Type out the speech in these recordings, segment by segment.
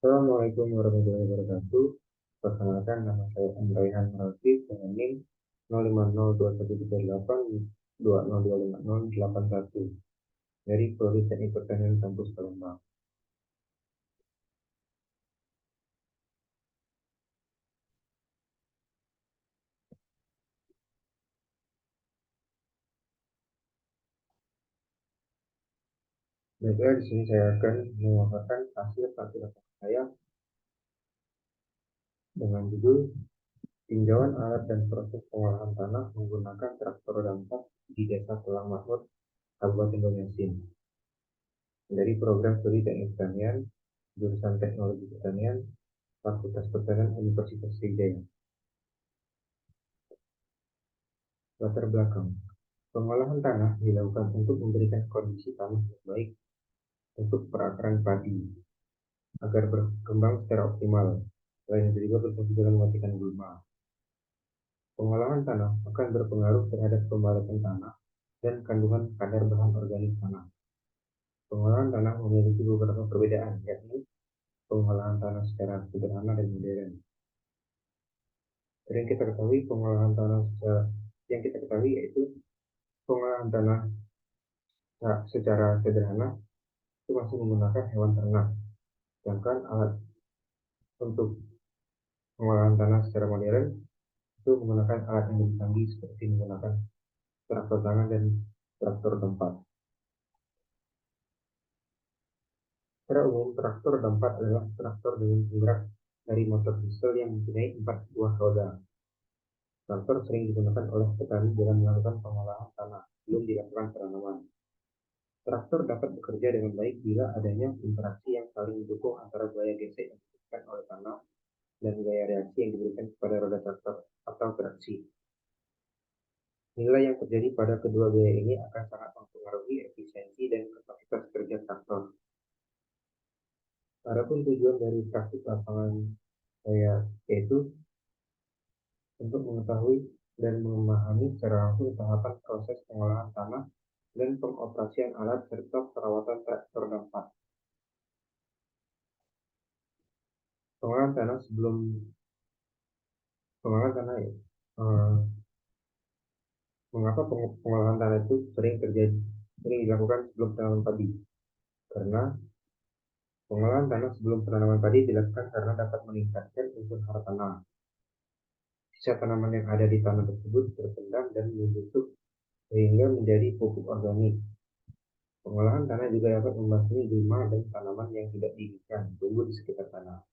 Assalamualaikum warahmatullahi wabarakatuh. Perkenalkan, nama saya Raihan Rafiq dengan NIM 05021382025081 dari Prodi Teknik Pertanian Kampus Palembang. Baiklah, di sini saya akan memaparkan hasil praktik saya dengan judul Tinjauan Alat dan Proses Pengolahan Tanah Menggunakan Traktor Dampak di Desa Tulang Makmur, Kabupaten Banjarmasin, dari program studi Teknik Pertanian, jurusan Teknologi Pertanian, Fakultas Pertanian Universitas Sriwijaya. Latar belakang. Pengolahan tanah dilakukan untuk memberikan kondisi tanah yang baik untuk perakaran padi agar berkembang secara optimal. Selain itu juga berfungsi dalam mematikan gulma. Pengolahan tanah akan berpengaruh terhadap pembalakan tanah dan kandungan kadar bahan organik tanah. Pengolahan tanah memiliki beberapa perbedaan, yakni pengolahan tanah secara sederhana dan modern. Yang kita ketahui yaitu pengolahan tanah secara sederhana itu masih menggunakan hewan ternak, sedangkan alat untuk pengolahan tanah secara modern itu menggunakan alat yang lebih canggih seperti menggunakan traktor tangan dan traktor tempat. Secara umum, traktor tempat adalah traktor dengan penggerak dari motor diesel yang mempunyai 4 buah roda. Traktor sering digunakan oleh petani dalam melakukan pengolahan tanah sebelum dilakukan penanaman. Traktor dapat bekerja dengan baik bila adanya interaksi yang saling mendukung antara gaya gesek yang diberikan oleh tanah dan gaya reaksi yang diberikan kepada roda traktor atau traksi. Nilai yang terjadi pada kedua gaya ini akan sangat mempengaruhi efisiensi dan kapasitas kerja traktor. Adapun tujuan dari praktik lapangan saya yaitu untuk mengetahui dan memahami secara langsung tahapan proses pengolahan tanah dan pengoperasian alat serta perawatan traktor dampak. Pengolahan tanah sebelum pengolahan tanah ya. Mengapa pengolahan tanah itu sering dilakukan sebelum penanaman padi? Karena pengolahan tanah sebelum penanaman padi dilakukan karena dapat meningkatkan unsur hara tanah. Sisa tanaman yang ada di tanah tersebut terpendam dan membusuk sehingga menjadi pupuk organik. Pengolahan tanah juga dapat membasmi gulma dan tanaman yang tidak diinginkan tumbuh di sekitar tanah.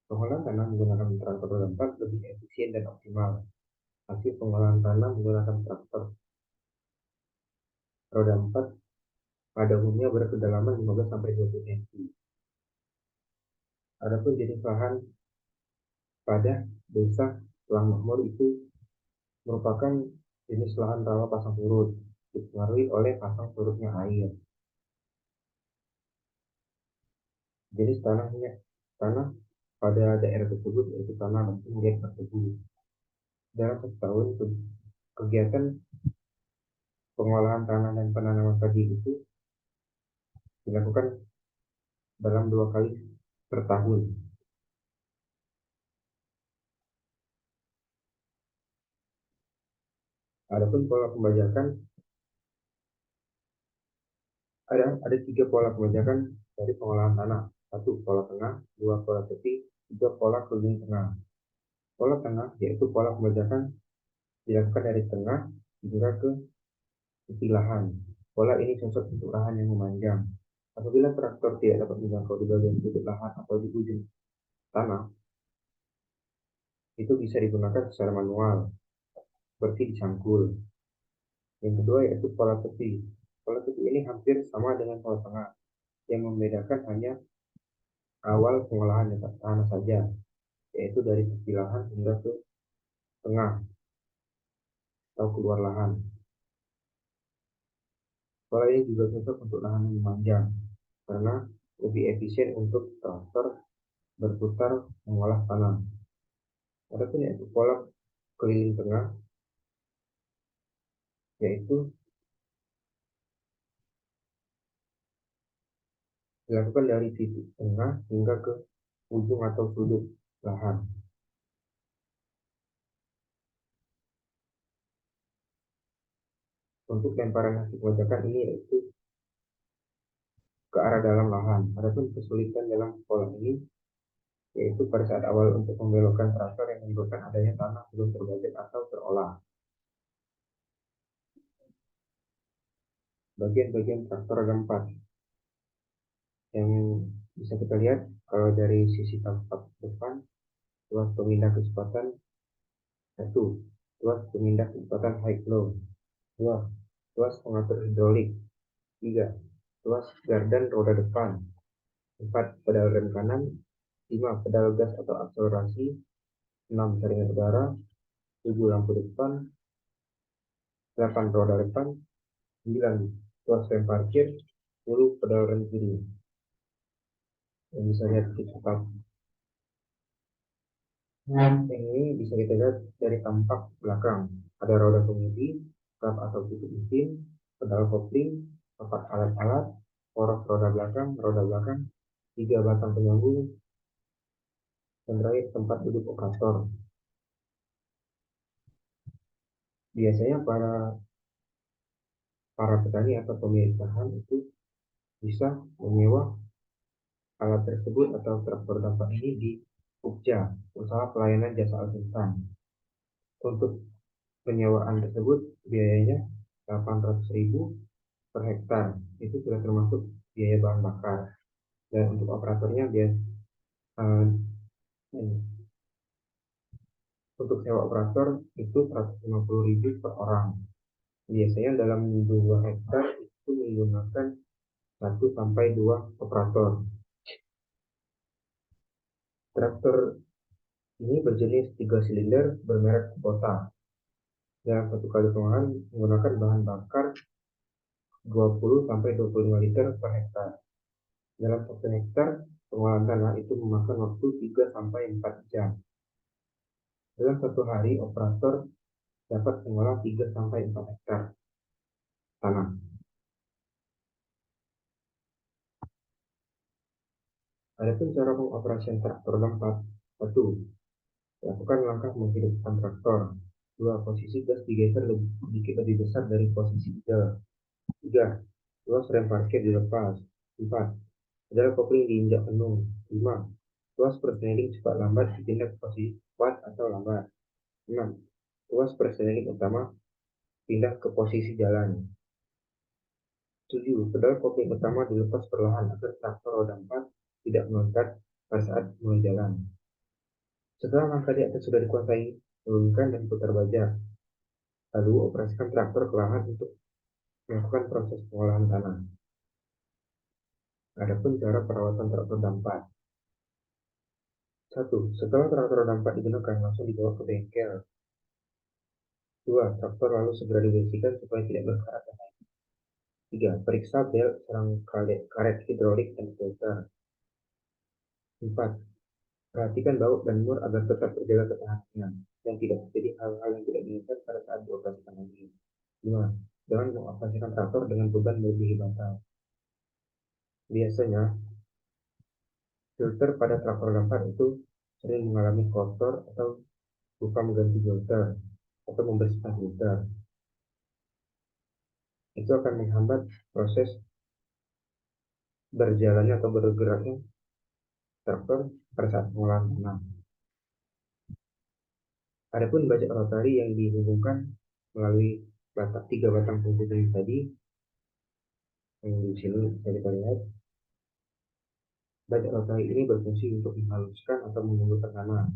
Pengolahan tanah menggunakan traktor roda 4 lebih efisien dan optimal. Hasil pengolahan tanah menggunakan traktor roda 4 pada umumnya berkedalaman 15-20 cm. Adapun jenis lahan pada desa Tulang Makmur itu merupakan jenis lahan rawa pasang surut, dipengaruhi oleh pasang surutnya air. Jenis tanah pada daerah tersebut yaitu tanah langsung liat tersebut. Dalam setahun kegiatan pengolahan tanah dan penanaman padi itu dilakukan dalam 2 kali per tahun. Adapun pola pembajakan ada 3 pola pembajakan dari pengolahan tanah. 1 pola tengah, 2 pola tepi, 3 pola keliling tengah. Pola tengah yaitu pola pembajakan dilakukan dari tengah hingga ke tepi lahan. Pola ini cocok untuk lahan yang memanjang. Apabila traktor tidak dapat menjangkau di bagian sudut lahan atau di ujung tanah, itu bisa digunakan secara manual, seperti dicangkul. Yang kedua yaitu pola tepi. Pola tepi ini hampir sama dengan pola tengah, yang membedakan hanya awal pengolahan tanah saja, yaitu dari tepi lahan hingga ke tengah atau keluar lahan. Pola ini juga cocok untuk lahan yang memanjang, karena lebih efisien untuk traktor berputar mengolah tanah. Adapun yaitu pola keliling tengah, yaitu dilakukan dari titik tengah hingga ke ujung atau sudut lahan. Untuk lemparan hasil pembajakan ini yaitu ke arah dalam lahan. Adapun kesulitan dalam pola ini yaitu pada saat awal untuk membelokkan traktor yang menyebabkan adanya tanah belum terbajak atau terolah. Bagian-bagian traktor ada 4 yang bisa kita lihat. Kalau dari sisi tampak depan, tuas pemindah kecepatan 1, tuas pemindah kecepatan high flow 2, tuas pengatur hidrolik 3, tuas gardan roda depan 4, pedal rem kanan 5, pedal gas atau akselerasi 6, saringan udara 7, lampu depan 8, roda depan 9, tuas rem parkir 10, pedal rem kiri. Yang bisa lihat di cepat. Ini bisa kita lihat dari tampak belakang. Ada roda kemudi, kap atau tutup mesin, pedal kopling, 4 alat-alat, poros roda belakang, 3 batang penyambung, dan terakhir tempat duduk operator. Biasanya para petani atau pemilik lahan itu bisa menyewa alat tersebut atau traktor dampak ini di UPJA, Usaha Pelayanan Jasa Akuntan. Untuk penyewaan tersebut biayanya 800.000 per hektar. Itu sudah termasuk biaya bahan bakar. Dan untuk operatornya uh, untuk sewa operator itu 150.000 per orang. Biasanya dalam 2 hektar itu menggunakan 1 sampai 2 operator. Traktor ini berjenis 3 silinder bermerek Kubota. Dalam 1 kali pengolahan menggunakan bahan bakar 20-25 liter per hektar. Dalam 1 hektar pengolahan tanah itu memakan waktu 3-4 jam. Dalam 1 hari operator dapat mengolah 3-4 hektar tanah. Adapun cara pengoperasian traktor 4. 1. Lakukan langkah menghidupkan traktor. 2. Posisi gas digeser sedikit lebih besar dari posisi idle. 3. Tuas rem parkir dilepas. 4. Pedal kopling diinjak penuh. 5. Tuas persneling cepat lambat dipindah ke posisi cepat atau lambat. 6. Tuas persneling utama pindah ke posisi jalan. 7. Pedal kopling utama dilepas perlahan agar traktor roda 4 tidak meloncat pada saat mulai jalan. Setelah langkah di atas sudah dikuasai, turunkan dan putar bajak. Lalu operasikan traktor ke lahan untuk melakukan proses pengolahan tanah. Adapun cara perawatan traktor dampak. 1. Setelah traktor dampak digunakan, langsung dibawa ke bengkel. 2. Traktor lalu segera dibersihkan supaya tidak berkarat dan lain. 3. Periksa bel, sarang karet hidrolik dan filter. 4. Perhatikan baut dan mur agar tetap terjaga ketahanannya dan tidak terjadi hal-hal yang tidak diinginkan pada saat dioperasikan lagi. 5. Jangan mengoperasikan traktor dengan beban melebihi batas. Biasanya, filter pada traktor dampak itu sering mengalami kotor atau lupa mengganti filter atau membersihkan filter. Itu akan menghambat proses berjalannya atau bergeraknya traktor pada saat pengolahan tanah. Adapun bajak rotari yang dihubungkan melalui 3 batang penghubung tadi, yang di sini bisa kita lihat, bajak rotari ini berfungsi untuk menghaluskan atau mengumpulkan tanah,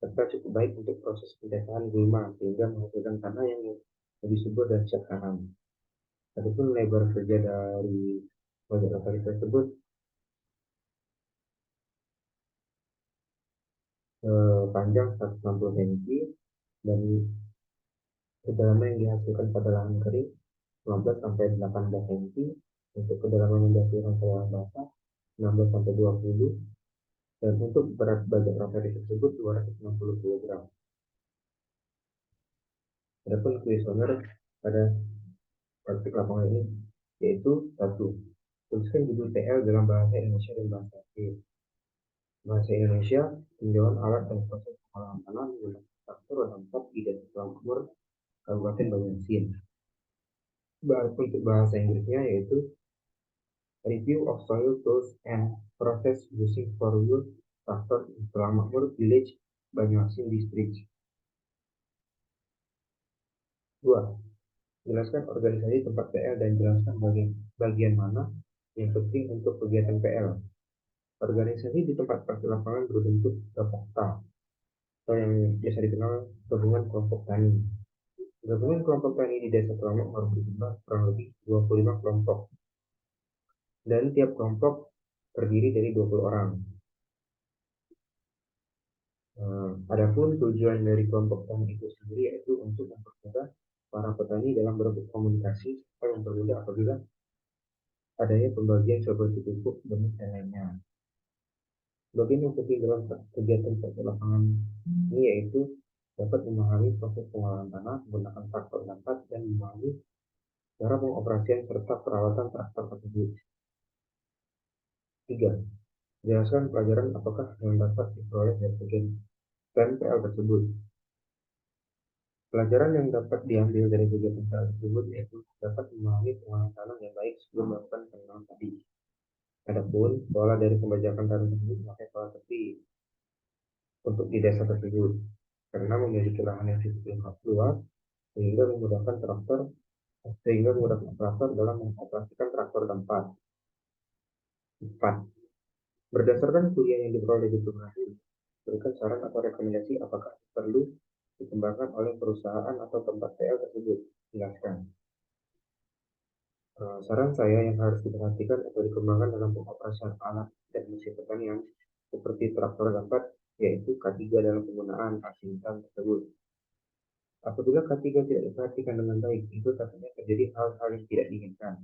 serta cukup baik untuk proses pencecahan gulma sehingga menghasilkan tanah yang lebih subur dan siap tanam. Adapun lebar kerja dari bajak rotari tersebut panjang 160 cm dan kedalaman yang dihasilkan pada lahan kering 15-18 cm. Untuk kedalaman yang dihasilkan pada lahan basah 16-20, dan untuk berat bajak rotari tersebut 260 kg. Adapun kuesioner pada praktik lapangan ini yaitu 1. Tuliskan judul TL dalam bahasa Indonesia dan bahasa Inggris. Bahasa Indonesia, tinjauan alat dan proses pengolahan tanah menggunakan traktor roda 4 di Desa Makmur, Kabupaten Banjarmasin. Untuk bahasa Inggrisnya yaitu Review of Soil Tools and Process Using Four-Wheel Tractor in Makmur Village, Banjarmasin District. 2. Jelaskan organisasi tempat PL dan jelaskan bagian mana yang penting untuk kegiatan PL. Organisasi di tempat praktik lapangan berbentuk gapokta atau yang biasa dikenal gabungan kelompok tani. Gabungan kelompok tani di Desa Telamak berjumlah kurang lebih 25 kelompok dan tiap kelompok terdiri dari 20 orang. Adapun tujuan dari kelompok tani itu sendiri yaitu untuk mempermudah para petani dalam berkomunikasi serta mempermudah apabila adanya pembagian seperti pupuk, benih, dan lainnya. Bagian yang penting dalam kegiatan praktik lapangan ini yaitu dapat memahami proses pengolahan tanah menggunakan traktor lambat dan memahami cara pengoperasian serta perawatan traktor tersebut. 3. Jelaskan pelajaran apakah yang dapat diperoleh dari kegiatan PL tersebut. Pelajaran yang dapat diambil dari kegiatan PL tersebut yaitu dapat memahami pengolahan tanah yang baik sebelum melakukan penanaman tadi. Adapun pola dari pembajakan tanah tersebut memakai pola tepi untuk di desa tersebut karena memiliki lahan yang cukup luas sehingga memudahkan operator dalam mengoperasikan traktor tempat. 4. Berdasarkan kuliah yang diperoleh di Bupati, berikan saran atau rekomendasi apakah perlu dikembangkan oleh perusahaan atau tempat PL tersebut. Jelaskan. Saran saya yang harus diperhatikan atau dikembangkan dalam pengoperasian alat dan mesin pertanian seperti traktor tempat yaitu K3 dalam penggunaan asintan tersebut. Apabila K3 tidak diperhatikan dengan baik, itu takutnya terjadi hal-hal yang tidak diinginkan.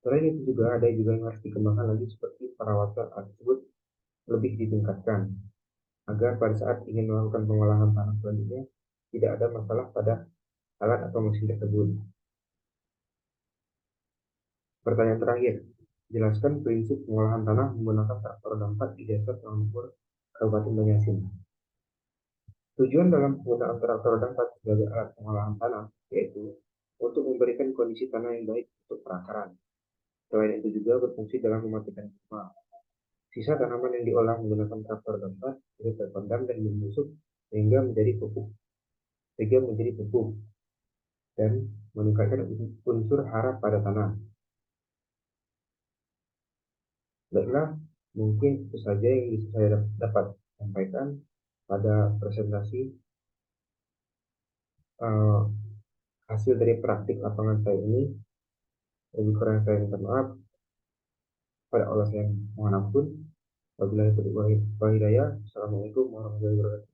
Selain itu juga ada yang harus dikembangkan lagi seperti perawatan alat tersebut lebih ditingkatkan agar pada saat ingin melakukan pengolahan tanah selanjutnya tidak ada masalah pada alat atau mesin tersebut. Pertanyaan terakhir, jelaskan prinsip pengolahan tanah menggunakan traktor dampak di Desa Selangor, Kabupaten Banjarmasin. Tujuan dalam penggunaan traktor dampak sebagai alat pengolahan tanah yaitu untuk memberikan kondisi tanah yang baik untuk perakaran. Selain itu juga berfungsi dalam mematikan hama. Sisa tanaman yang diolah menggunakan traktor dampak itu terpendam dan membusuk sehingga menjadi pupuk dan meningkatkan unsur hara pada tanah. Baiklah, mungkin itu saja yang bisa saya dapat sampaikan pada presentasi hasil dari praktik lapangan saya ini. Lebih kurang saya minta maaf. Pada Allah saya mohon ampun. Wabillahi taufiq wal hidayah. Assalamualaikum warahmatullahi wabarakatuh.